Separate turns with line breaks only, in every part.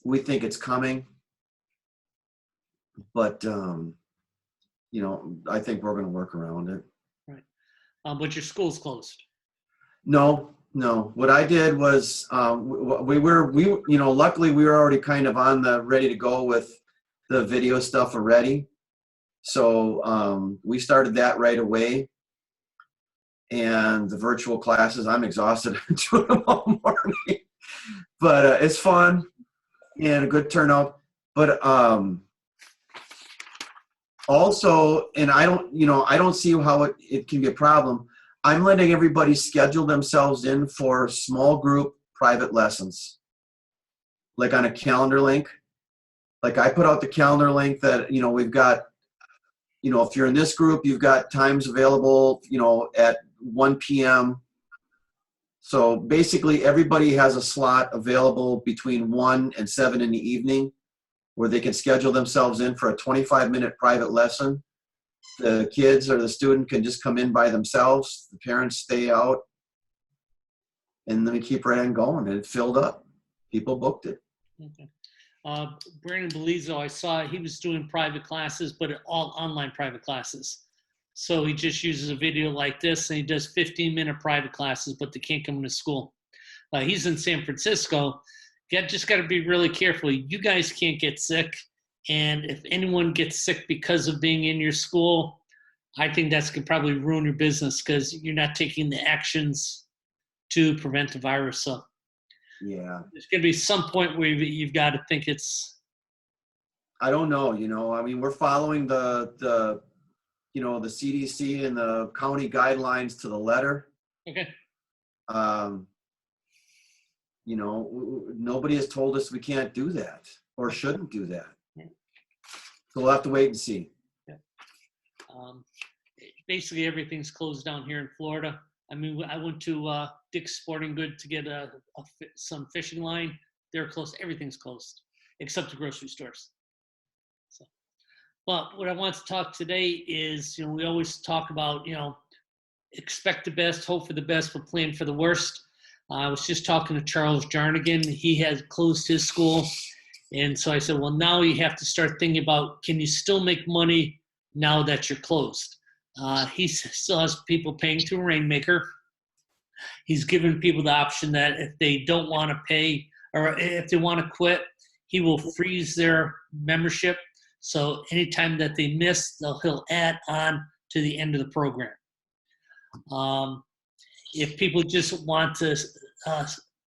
We think it's coming, but I think we're going to work around it.
Right. But your school's closed.
No. What I did was luckily we were already kind of on the ready to go with the video stuff already. So we started that right away. And the virtual classes, I'm exhausted doing them all morning, but it's fun and a good turnout. But also, and I don't see how it can be a problem. I'm letting everybody schedule themselves in for small group private lessons, like on a calendar link. Like I put out the calendar link that, we've got, if you're in this group, you've got times available, at 1 p.m. So basically everybody has a slot available between 1 and 7 in the evening where they can schedule themselves in for a 25-minute private lesson. The kids or the student can just come in by themselves. The parents stay out. And then we keep right on going. And it filled up. People booked it.
Okay. Brandon Belizzo, I saw he was doing private classes, but all online private classes. So he just uses a video like this, and he does 15-minute private classes, but they can't come into school. He's in San Francisco. Just got to be really careful. You guys can't get sick. And if anyone gets sick because of being in your school, I think that's going to probably ruin your business because you're not taking the actions to prevent the virus. So
yeah,
there's going to be some point where you've got to think it's.
I don't know. We're following the CDC and the county guidelines to the letter.
Okay.
Nobody has told us we can't do that or shouldn't do that. So we'll have to wait and see.
Yeah. Basically, everything's closed down here in Florida. I went to Dick's Sporting Goods to get some fishing line. They're closed. Everything's closed except the grocery stores. So, but what I want to talk today is, we always talk about, expect the best, hope for the best, but plan for the worst. I was just talking to Charles Jarnigan. He has closed his school. And so I said, well, now you have to start thinking about, can you still make money now that you're closed? He still has people paying through Rainmaker. He's given people the option that if they don't want to pay or if they want to quit, he will freeze their membership. So anytime that they miss, he'll add on to the end of the program. If people just want to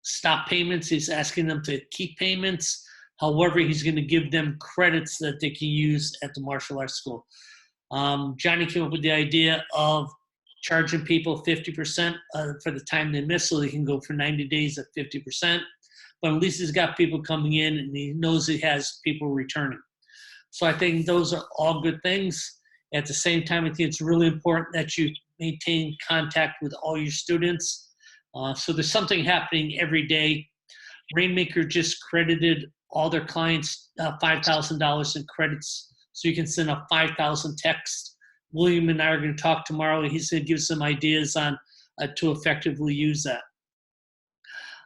stop payments, he's asking them to keep payments. However, he's going to give them credits that they can use at the martial arts school. Johnny came up with the idea of charging people 50% for the time they miss so they can go for 90 days at 50%. But at least he's got people coming in and he knows he has people returning. So I think those are all good things. At the same time, I think it's really important that you maintain contact with all your students. So there's something happening every day. Rainmaker just credited all their clients $5,000 in credits, so you can send a 5,000 text. William and I are going to talk tomorrow, and he's going to give some ideas on to effectively use that.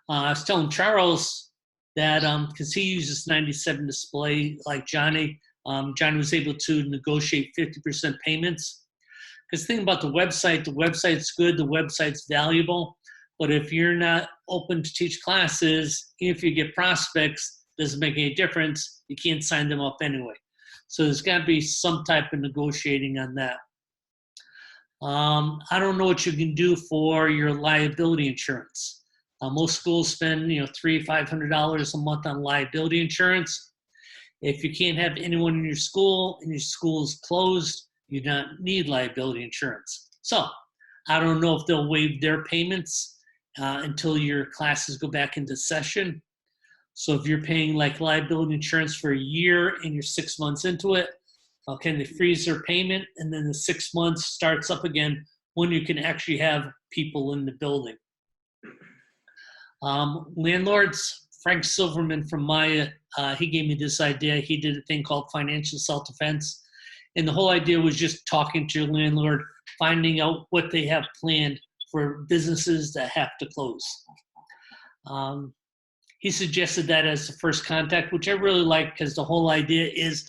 I was telling Charles that because he uses 97 display like Johnny, Johnny was able to negotiate 50% payments. Because think about the website's good, the website's valuable, but if you're not open to teach classes, if you get prospects, doesn't make any difference. You can't sign them up anyway. So there's got to be some type of negotiating on that. I don't know what you can do for your liability insurance. Most schools spend, $300-500 a month on liability insurance. If you can't have anyone in your school and your school is closed, you don't need liability insurance. So I don't know if they'll waive their payments until your classes go back into session. So if you're paying like liability insurance for a year and you're 6 months into it, can they freeze their payment and then the 6 months starts up again when you can actually have people in the building? Landlords, Frank Silverman from Maya, he gave me this idea. He did a thing called financial self-defense. And the whole idea was just talking to your landlord, finding out what they have planned for businesses that have to close. he suggested that as the first contact, which I really like because the whole idea is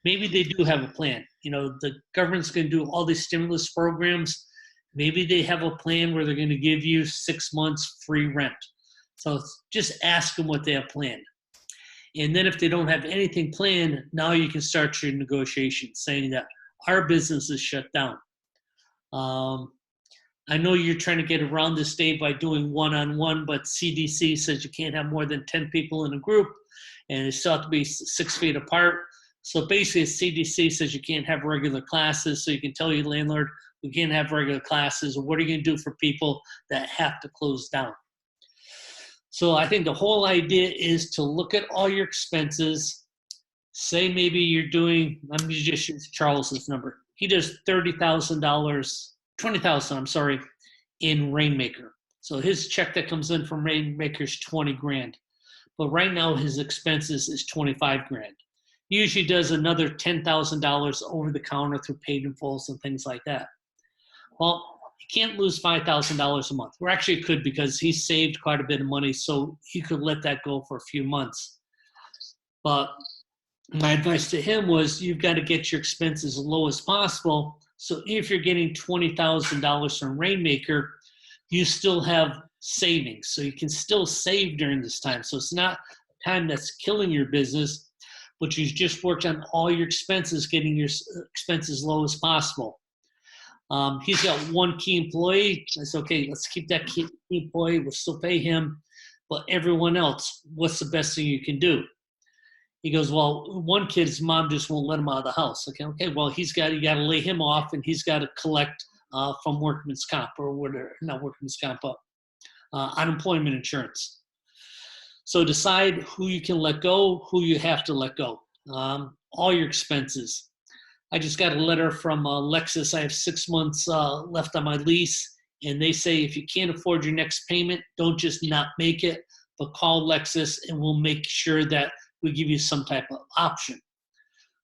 maybe they do have a plan. You know, the government's going to do all these stimulus programs. Maybe they have a plan where they're going to give you 6 months free rent. So just ask them what they have planned. And then if they don't have anything planned, now you can start your negotiations saying that our business is shut down. I know you're trying to get around this day by doing one-on-one, but CDC says you can't have more than 10 people in a group, and they still have to be 6 feet apart. So basically, CDC says you can't have regular classes, so you can tell your landlord, we can't have regular classes. What are you going to do for people that have to close down? So I think the whole idea is to look at all your expenses. Say maybe you're doing, let me just use Charles's number. He does $30,000, $20,000, I'm sorry, in Rainmaker. So his check that comes in from Rainmaker is 20 grand. But right now his expenses is 25 grand. He usually does another $10,000 over the counter through paid in fulls and things like that. Well, he can't lose $5,000 a month. Or actually it could, because he saved quite a bit of money, so he could let that go for a few months. But my advice to him was you've got to get your expenses as low as possible. So if you're getting $20,000 from Rainmaker, you still have savings. So you can still save during this time. So it's not a time that's killing your business, but you've just worked on all your expenses, getting your expenses low as possible. He's got one key employee. I said, okay, let's keep that key employee. We'll still pay him. But everyone else, what's the best thing you can do? He goes, well, one kid's mom just won't let him out of the house. Okay, well, you got to lay him off, and he's got to collect from workman's comp or whatever, not workman's comp, but unemployment insurance. So decide who you can let go, who you have to let go. All your expenses. I just got a letter from Lexus. I have 6 months left on my lease, and they say if you can't afford your next payment, don't just not make it, but call Lexus, and we'll make sure that we give you some type of option.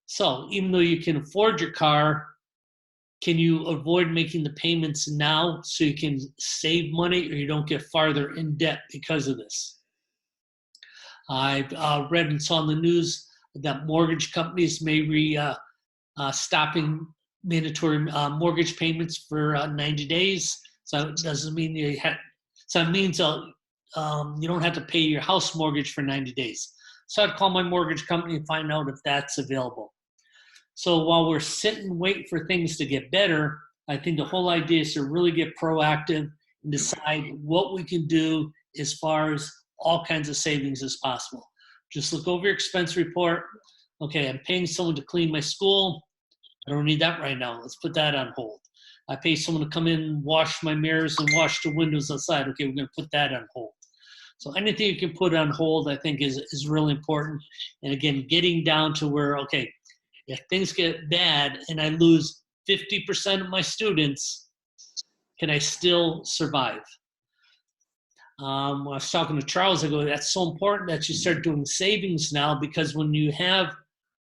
So even though you can afford your car, can you avoid making the payments now so you can save money or you don't get farther in debt because of this? I've read and saw in the news that mortgage companies may be stopping mandatory mortgage payments for 90 days. So it doesn't mean so it means you don't have to pay your house mortgage for 90 days. So I'd call my mortgage company and find out if that's available. So while we're sitting waiting for things to get better, I think the whole idea is to really get proactive and decide what we can do as far as all kinds of savings as possible. Just look over your expense report. Okay, I'm paying someone to clean my school. I don't need that right now. Let's put that on hold. I pay someone to come in, wash my mirrors and wash the windows outside. Okay, we're going to put that on hold. So anything you can put on hold, I think, is really important. And again, getting down to where, okay, if things get bad and I lose 50% of my students, can I still survive? When I was talking to Charles, I go, that's so important that you start doing savings now, because when you have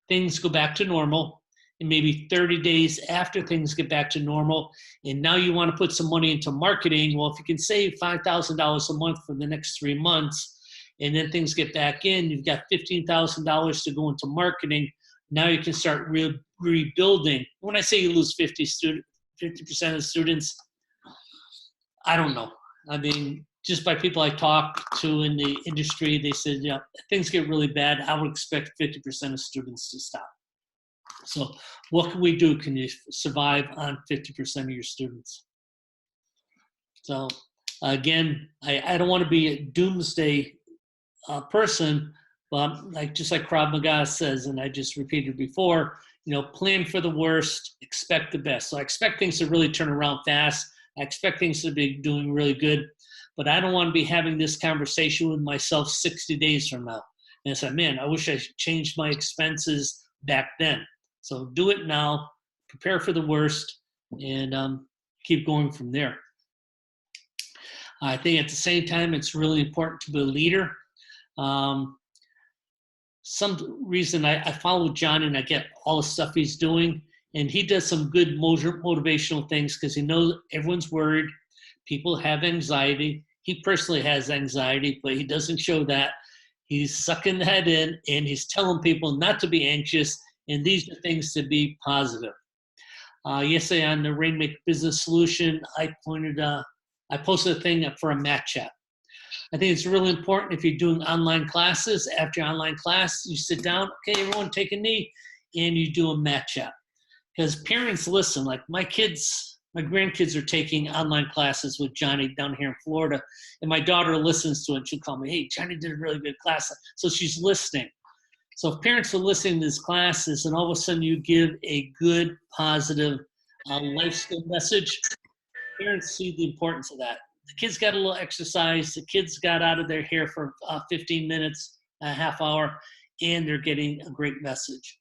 things go back to normal, and maybe 30 days after things get back to normal, and now you want to put some money into marketing, well, if you can save $5,000 a month for the next 3 months, and then things get back in, you've got $15,000 to go into marketing. Now you can start rebuilding. When I say you lose 50% of students, I don't know. I mean, just by people I talk to in the industry, they said, yeah, if things get really bad, I would expect 50% of students to stop. So what can we do? Can you survive on 50% of your students? So again, I don't want to be a doomsday person, but just like Krav Maga says, and I just repeated before, plan for the worst, expect the best. So I expect things to really turn around fast. I expect things to be doing really good, but I don't want to be having this conversation with myself 60 days from now. And I said, man, I wish I changed my expenses back then. So do it now, prepare for the worst, and keep going from there. I think at the same time, it's really important to be a leader. Some reason I follow John and I get all the stuff he's doing, and he does some good motivational things because he knows everyone's worried. People have anxiety. He personally has anxiety, but he doesn't show that. He's sucking that in, and he's telling people not to be anxious, and these are things to be positive. Yesterday on the Rainmaker Business Solution, I posted a thing for a mat chat. I think it's really important if you're doing online classes. After your online class, you sit down, okay, everyone take a knee, and you do a mat chat. Because parents listen. Like my grandkids are taking online classes with Johnny down here in Florida, and my daughter listens to it. She'll call me, hey, Johnny did a really good class. So she's listening. So if parents are listening to these classes and all of a sudden you give a good, positive life skill message, parents see the importance of that. The kids got a little exercise. The kids got out of their hair for 15 minutes, a half hour, and they're getting a great message.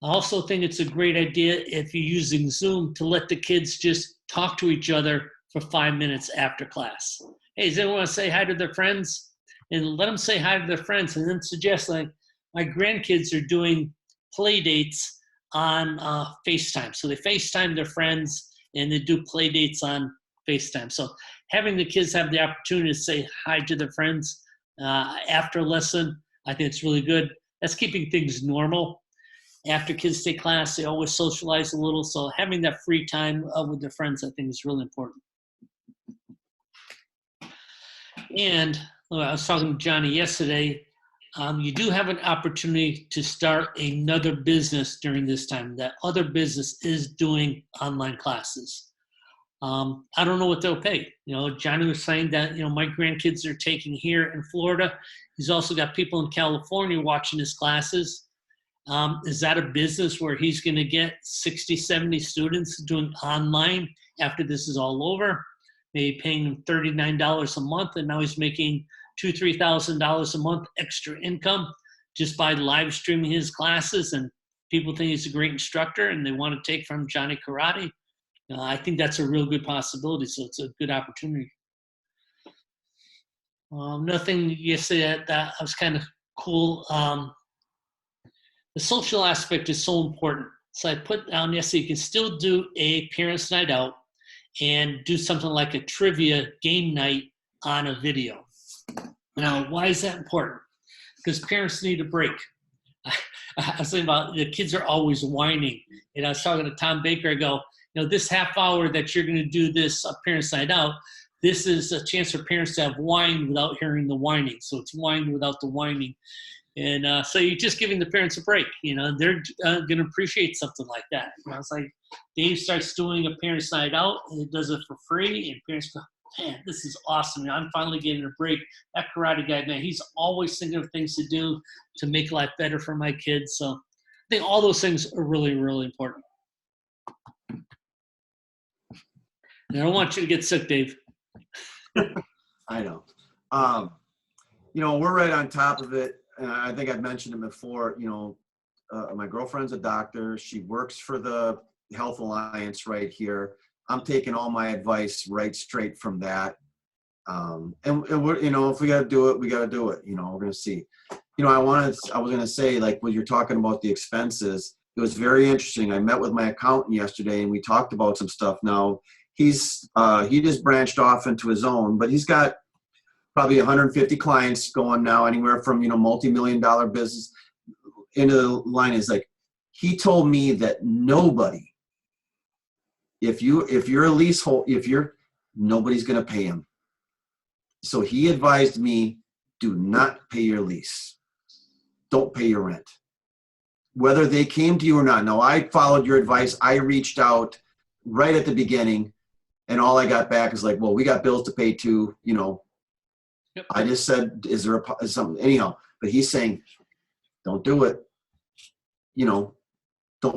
I also think it's a great idea if you're using Zoom to let the kids just talk to each other for 5 minutes after class. Hey, does anyone want to say hi to their friends? And let them say hi to their friends, and then suggest, like, my grandkids are doing play dates on FaceTime. So they FaceTime their friends and they do play dates on FaceTime. So having the kids have the opportunity to say hi to their friends after a lesson, I think it's really good. That's keeping things normal. After kids take class, they always socialize a little. So having that free time with their friends, I think is really important. And I was talking to Johnny yesterday. You do have an opportunity to start another business during this time. That other business is doing online classes. I don't know what they'll pay. Johnny was saying that, my grandkids are taking here in Florida. He's also got people in California watching his classes. Is that a business where he's going to get 60, 70 students doing online after this is all over? Maybe paying him $39 a month, and now he's making $2,000, $3,000 a month extra income just by live streaming his classes, and people think he's a great instructor and they want to take from Johnny Karate. I think that's a real good possibility, so it's a good opportunity. Nothing yesterday that was kind of cool. The social aspect is so important. So I put down yesterday, you can still do a parents' night out and do something like a trivia game night on a video. Now, why is that important? Because parents need a break. I was thinking about the kids are always whining. And I was talking to Tom Baker. I go, this half hour that you're going to do this parents' night out, this is a chance for parents to have wine without hearing the whining. So it's wine without the whining. And so you're just giving the parents a break. They're going to appreciate something like that. It's like Dave starts doing a parents' night out, and he does it for free, and parents go, man, this is awesome. I'm finally getting a break. That karate guy, man, he's always thinking of things to do to make life better for my kids. So I think all those things are really, really important. And I don't want you to get sick, Dave.
I know. We're right on top of it. And I think I've mentioned it before. My girlfriend's a doctor. She works for the Health Alliance right here. I'm taking all my advice right straight from that. And we're, if we got to do it, we got to do it. We're going to see. I was going to say, like, when you're talking about the expenses, it was very interesting. I met with my accountant yesterday and we talked about some stuff. Now he just branched off into his own, but he's got probably 150 clients going now, anywhere from, multi-million-dollar business into the line. Is like, he told me that nobody, if you're a leasehold, nobody's going to pay him. So he advised me, do not pay your lease. Don't pay your rent. Whether they came to you or not. No, I followed your advice. I reached out right at the beginning, and all I got back is like, well, we got bills to pay too, Yep. I just said, is there something? Anyhow, but he's saying, don't do it.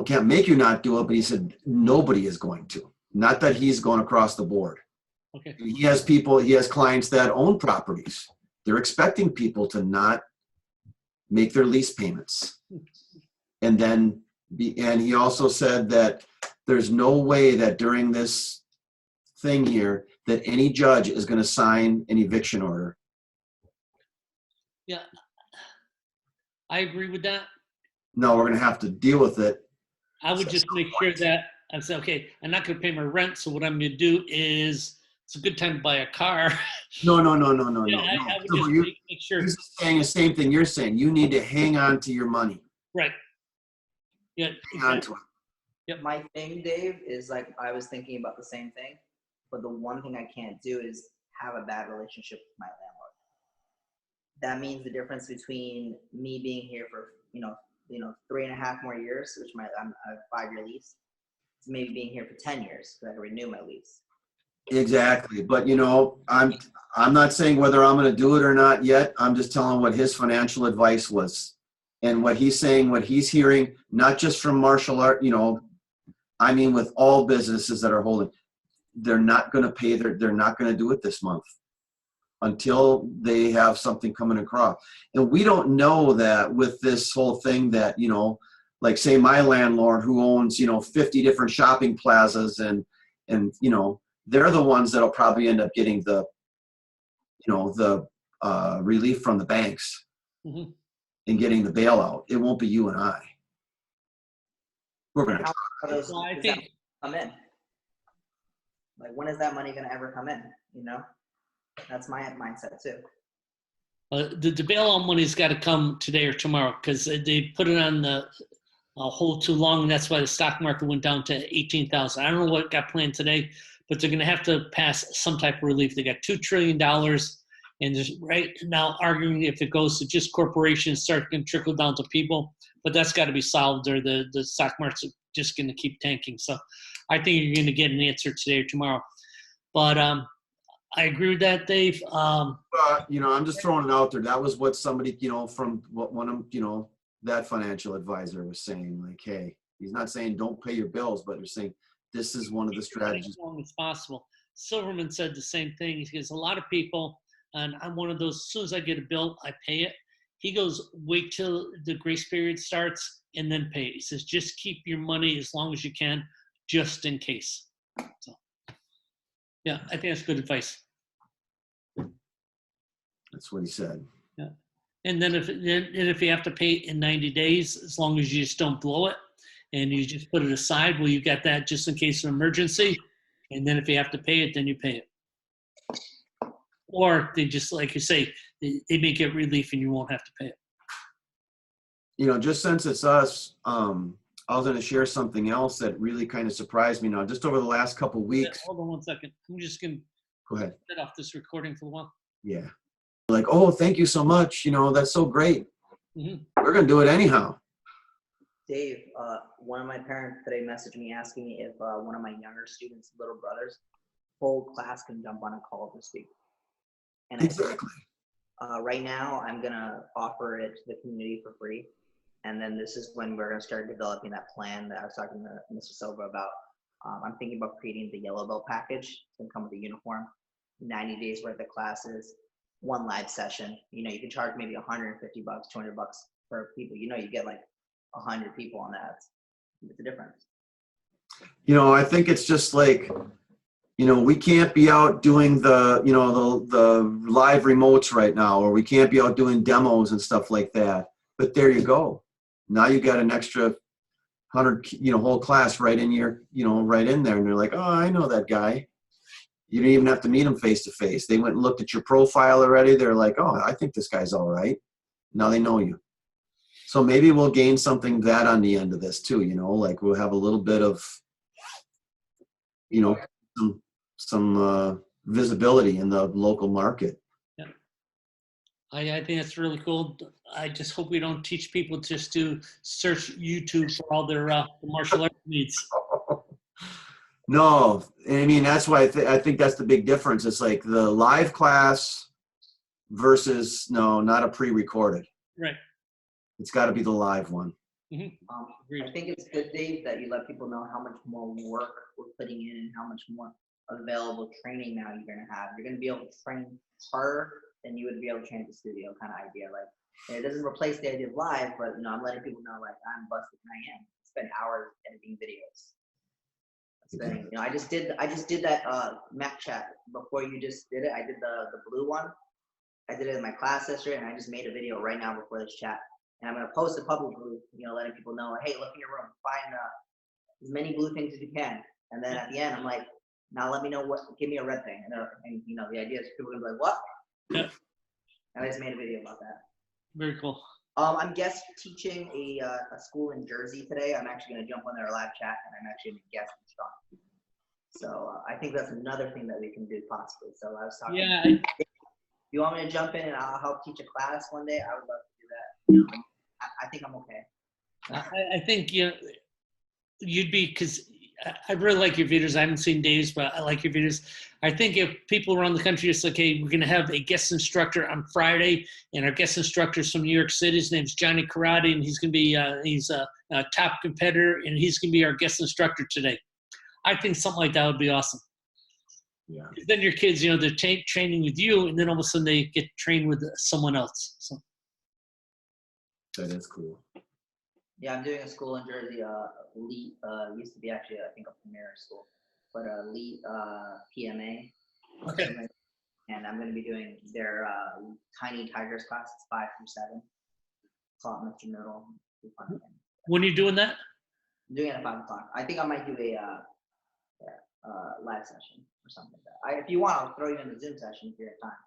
Can't make you not do it, but he said, nobody is going to. Not that he's going across the board.
Okay.
He has clients that own properties. They're expecting people to not make their lease payments. And he also said that there's no way that during this thing here that any judge is going to sign an eviction order.
Yeah, I agree with that.
No, we're going to have to deal with it.
I would just make sure that I say, okay, I'm not going to pay my rent. So what I'm going to do is it's a good time to buy a car.
No, no, no, no, no,
Yeah,
no, no.
I would
So
just
you,
make sure.
he's saying the same thing you're saying. You need to hang on to your money.
Right. Yeah,
Hang on
exactly.
to it.
My thing, Dave, is like I was thinking about the same thing, but the one thing I can't do is have a bad relationship with my landlord. That means the difference between me being here for 3.5 more years, which I'm a 5-year lease, to maybe being here for 10 years because I renew my lease.
Exactly. But I'm not saying whether I'm going to do it or not yet. I'm just telling what his financial advice was, and what he's saying, what he's hearing, not just from martial art. I mean, with all businesses that are holding, they're not going to pay they're not going to do it this month until they have something coming across. And we don't know that with this whole thing that, like say my landlord who owns, 50 different shopping plazas and they're the ones that'll probably end up getting the relief from the banks
Mhm.
and getting the bailout. It won't be you and I. We're going to
How
try.
does
Well, I
that
think
come in? Like, when is that money going to ever come in? That's my mindset too.
the bailout money's got to come today or tomorrow because they put it on the hold too long, and that's why the stock market went down to 18,000. I don't know what got planned today, but they're going to have to pass some type of relief. They got $2 trillion, and there's right now arguing if it goes to just corporations, start going to trickle down to people. But that's got to be solved, or the stock market's just going to keep tanking. So I think you're going to get an answer today or tomorrow. But I agree with that, Dave.
I'm just throwing it out there. That was what somebody, from what one of, that financial advisor was saying. Like, hey, he's not saying don't pay your bills, but they're saying this is one of the strategies.
As long as possible. Silverman said the same thing. He goes, a lot of people, and I'm one of those, as soon as I get a bill, I pay it. He goes, wait till the grace period starts and then pay it. He says, just keep your money as long as you can, just in case. So, yeah, I think that's good advice.
That's what he said.
Yeah. And then if you have to pay it in 90 days, as long as you just don't blow it and you just put it aside, well, you got that just in case of emergency. And then if you have to pay it, then you pay it. Or they just, like you say, they may get relief and you won't have to pay it.
Just since it's us, I was going to share something else that really kind of surprised me now. Just over the last couple weeks.
Hold on one second. I'm just going to
go ahead.
Set off this recording for a while.
Yeah. Like, oh, thank you so much. That's so great.
Mm-hmm.
We're going to do it anyhow.
Dave, one of my parents today messaged me asking me if one of my younger students' little brothers, whole class can jump on a call to speak. And
exactly.
I said, right now, I'm going to offer it to the community for free. And then this is when we're going to start developing that plan that I was talking to Mr. Silva about. I'm thinking about creating the yellow belt package. It's going to come with a uniform, 90 days worth of classes, one live session. You can charge maybe $150, $200 per people. You get like 100 people on that. It's a difference.
I think it's just like, we can't be out doing the live remotes right now, or we can't be out doing demos and stuff like that. But there you go. Now you got an extra 100, whole class right in your, right in there. And they're like, oh, I know that guy. You didn't even have to meet him face to face. They went and looked at your profile already. They're like, oh, I think this guy's all right. Now they know you. So maybe we'll gain something that on the end of this too, like we'll have a little bit of, some visibility in the local market.
Yeah. I think that's really cool. I just hope we don't teach people just to search YouTube for all their martial arts needs.
No, I mean, that's why I think that's the big difference. It's like the live class versus not a pre-recorded.
Right.
It's got to be the live one.
Mm-hmm.
I think it's good, Dave, that you let people know how much more work we're putting in and how much more available training now you're going to have. You're going to be able to train harder than you would be able to train at the studio kind of idea. Like, it doesn't replace the idea of live, but I'm letting people know like I'm busted and I am. Spend hours editing videos. I just did that Mac chat before you just did it. I did the blue one. I did it in my class yesterday, and I just made a video right now before this chat. And I'm gonna post it publicly, letting people know, hey, look in your room, find as many blue things as you can. And then at the end, I'm like, Now let me know give me a red thing. And you know, the idea is people are gonna be like, what?
Yeah.
And I just made a video about that.
Very cool.
I'm guest teaching a school in Jersey today. I'm actually gonna jump on their live chat, and I'm actually gonna guest instructor. So I think that's another thing that we can do possibly. So I was talking.
Yeah.
If you want me to jump in and I'll help teach a class one day, I would love to do that. You know, I think I'm okay.
I think you'd be, because I really like your videos. I haven't seen Dave's, but I like your videos. I think if people around the country just like, hey, we're going to have a guest instructor on Friday, and our guest instructor is from New York City. His name's Johnny Karate, and he's going to be he's a top competitor, and he's going to be our guest instructor today. I think something like that would be awesome.
Yeah.
Then your kids, you know, they're training with you, and then all of a sudden they get trained with someone else. So
That is cool.
Yeah, I'm doing a school in Jersey. Elite used to be actually, I think, a premier school, but Elite PMA.
Okay.
And I'm going to be doing their Tiny Tigers class. It's 5 through 7. Call it Mr. Noodle.
When are you doing that?
I'm doing it at 5 o'clock. I think I might do a live session or something like that. If you want, I'll throw you in the Zoom session if you have time.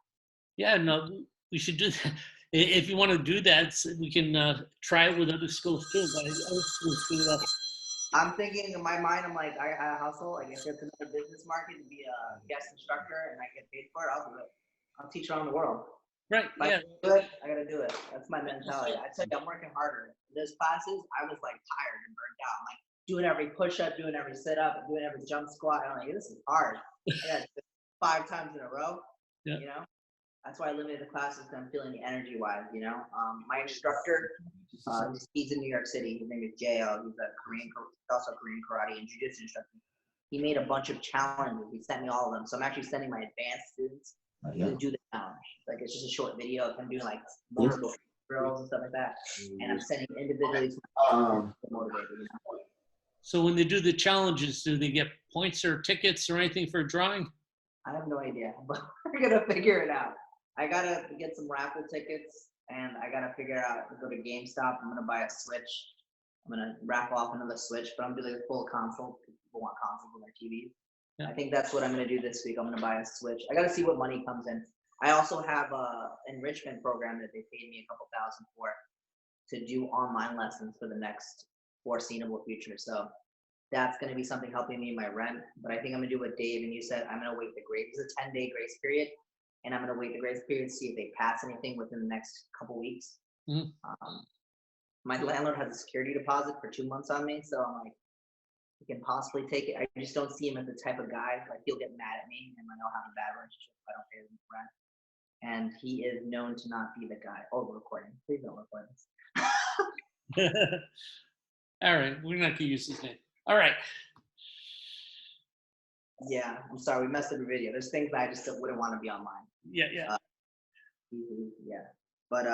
Yeah, no, we should do that. If you want to do that, we can try it with other schools too. But other schools do that.
I'm thinking in my mind, I'm like, I hustle. Like, if it's another business market to be a guest instructor and I get paid for it, I'll do it. I'll teach around the world.
Right.
If
Yeah.
I do it, I gotta do it. That's my mentality. I tell you, I'm working harder. Those classes, I was like tired and burnt out. I'm like doing every push-up, doing every sit-up, doing every jump squat. I'm like, this is hard. I got 5 times in a row.
Yeah.
You know, that's why I limited the classes. Because I'm feeling the energy-wise. You know, my instructor, he's in New York City. His name is JL. He's also Korean karate and jiu-jitsu instructor. He made a bunch of challenges. He sent me all of them. So I'm actually sending my advanced students to do the challenge. Like, it's just a short video of him doing like multiple drills and stuff like that. And I'm sending individually to motivated. You know?
So when they do the challenges, do they get points or tickets or anything for drawing?
I have no idea, but we're gonna figure it out. I gotta get some raffle tickets, and I gotta figure out. Go to GameStop. I'm gonna buy a Switch. I'm gonna raffle off another Switch, but I'm doing a full console. People want consoles on their TVs.
Yeah.
I think that's what I'm gonna do this week. I'm gonna buy a Switch. I gotta see what money comes in. I also have a enrichment program that they paid me a couple thousand for to do online lessons for the next foreseeable future. So that's going to be something helping me in my rent. But I think I'm going to do what Dave and you said. I'm going to wait the grace. It's a 10-day grace period. And I'm going to wait the grace period to see if they pass anything within the next couple weeks.
Mm-hmm.
My landlord has a security deposit for 2 months on me. So I'm like, he can possibly take it. I just don't see him as the type of guy. Like, he'll get mad at me and I'll have a bad relationship if I don't pay him rent. And he is known to not be the guy. Oh, we're recording. Please don't record this.
All right. We're not going to use his name. All right.
Yeah, I'm sorry. We messed up the video. There's things that I just wouldn't want to be online.
Yeah, yeah.
Yeah. But